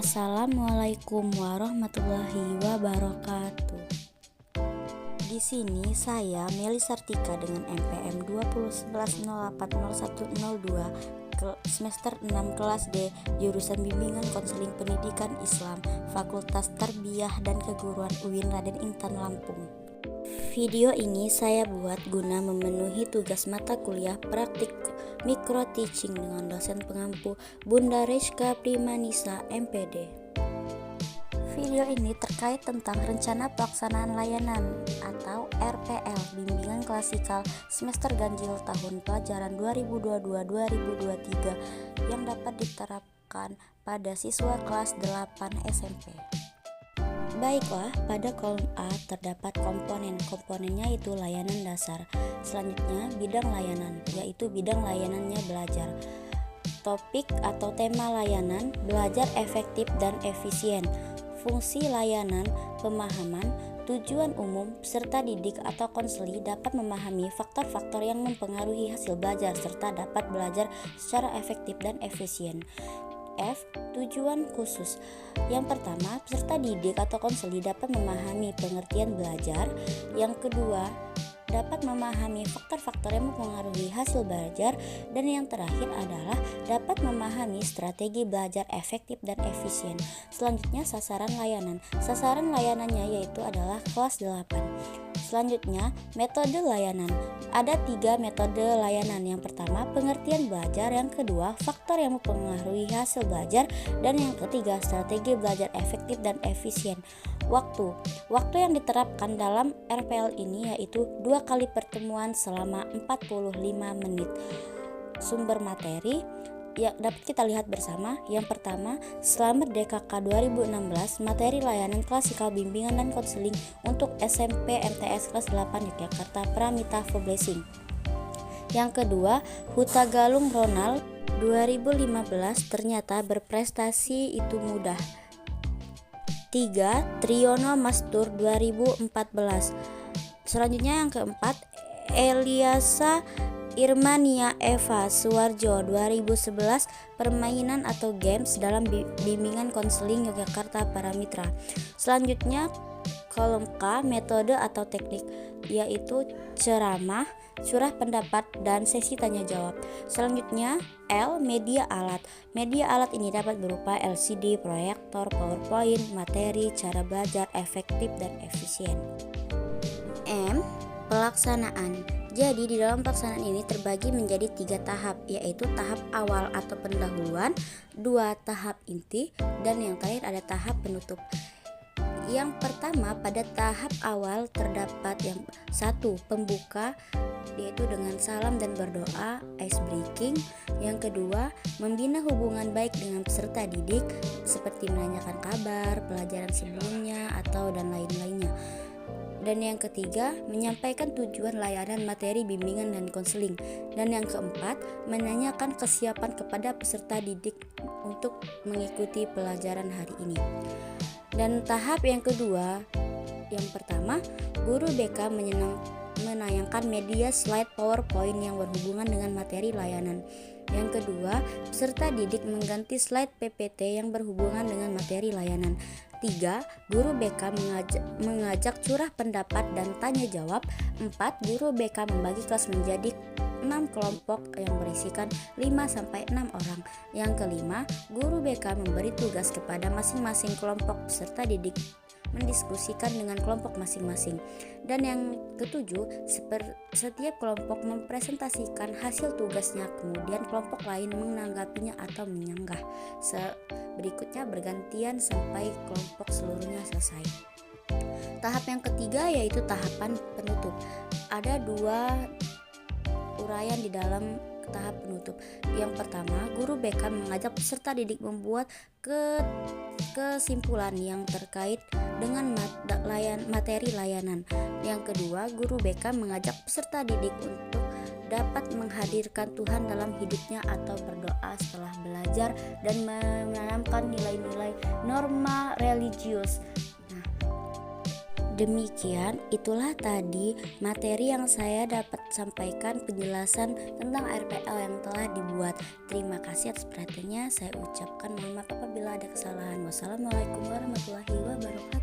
Assalamualaikum warahmatullahi wabarakatuh. Di sini saya Meli Sartika dengan NPM 2011080102 semester 6 kelas D, jurusan Bimbingan Konseling Pendidikan Islam, Fakultas Tarbiyah dan Keguruan UIN Raden Intan Lampung. Video ini saya buat guna memenuhi tugas mata kuliah praktik micro teaching dengan dosen pengampu Bunda Rizka Primanisa MPD. Video ini terkait tentang rencana pelaksanaan layanan atau RPL Bimbingan Klasikal semester ganjil tahun pelajaran 2022-2023 yang dapat diterapkan pada siswa kelas 8 SMP. Baiklah, pada kolom A terdapat komponennya itu layanan dasar. Selanjutnya bidang layanan, yaitu bidang layanannya belajar. Topik atau tema layanan, belajar efektif dan efisien. Fungsi layanan, pemahaman, tujuan umum, peserta didik atau konseli dapat memahami faktor-faktor yang mempengaruhi hasil belajar serta dapat belajar secara efektif dan efisien. F. Tujuan khusus. Yang pertama, peserta didik atau konseli dapat memahami pengertian belajar. Yang kedua, dapat memahami faktor-faktor yang mempengaruhi hasil belajar. Dan yang terakhir adalah dapat memahami strategi belajar efektif dan efisien. Selanjutnya sasaran layanan. Sasaran layanannya yaitu adalah kelas 8. Selanjutnya, metode layanan. Ada 3 metode layanan. Yang pertama, pengertian belajar. Yang kedua, faktor yang mempengaruhi hasil belajar. Dan yang ketiga, strategi belajar efektif dan efisien. Waktu yang diterapkan dalam RPL ini yaitu 2 kali pertemuan selama 45 menit. Sumber materi ya dapat kita lihat bersama. Yang pertama, Selamat DKK 2016, materi layanan klasikal bimbingan dan konseling untuk SMP MTS kelas 8 Yogyakarta Pramita for Blessing. Yang kedua, Hutagalung Ronald 2015, ternyata berprestasi itu mudah. 3. Triono Mastur 2014. Selanjutnya yang keempat, Eliasa Irmania Eva Suwarjo 2011, permainan atau games dalam bimbingan konseling Yogyakarta Paramitra. Selanjutnya kolom K, metode atau teknik, yaitu ceramah, curah pendapat, dan sesi tanya jawab. Selanjutnya L, media alat. Media alat ini dapat berupa LCD, proyektor, PowerPoint, materi, cara belajar efektif dan efisien. M, pelaksanaan. Jadi di dalam pelaksanaan ini terbagi menjadi 3 tahap, yaitu tahap awal atau pendahuluan, 2 tahap inti, dan yang terakhir ada tahap penutup. Yang pertama, pada tahap awal terdapat yang 1, pembuka, yaitu dengan salam dan berdoa, ice breaking. Yang kedua, membina hubungan baik dengan peserta didik seperti menanyakan kabar, pelajaran sebelumnya, atau dan lain-lainnya. Dan yang ketiga, menyampaikan tujuan layanan materi bimbingan dan konseling. Dan yang keempat, menanyakan kesiapan kepada peserta didik untuk mengikuti pelajaran hari ini. Dan tahap yang kedua, yang pertama, guru BK menayangkan media slide PowerPoint yang berhubungan dengan materi layanan. Yang kedua, peserta didik mengganti slide PPT yang berhubungan dengan materi layanan. 3. Guru BK mengajak curah pendapat dan tanya jawab. 4. Guru BK membagi kelas menjadi 6 kelompok yang berisikan 5-6 orang. Yang kelima, guru BK memberi tugas kepada masing-masing kelompok peserta didik mendiskusikan dengan kelompok masing-masing. Dan yang ketujuh, setiap kelompok mempresentasikan hasil tugasnya, kemudian kelompok lain menanggapinya atau menyanggah. Berikutnya bergantian sampai kelompok seluruhnya selesai. Tahap yang ketiga yaitu tahapan penutup. Ada 2 uraian di dalam tahap penutup. Yang pertama, guru BK mengajak peserta didik membuat kesimpulan yang terkait dengan materi layanan. Yang kedua, guru BK mengajak peserta didik untuk dapat menghadirkan Tuhan dalam hidupnya atau berdoa setelah belajar dan menanamkan nilai-nilai norma religius. Demikian, itulah tadi materi yang saya dapat sampaikan penjelasan tentang RPL yang telah dibuat. Terima kasih atas perhatiannya. Saya ucapkan mohon maaf apabila ada kesalahan. Wassalamualaikum warahmatullahi wabarakatuh.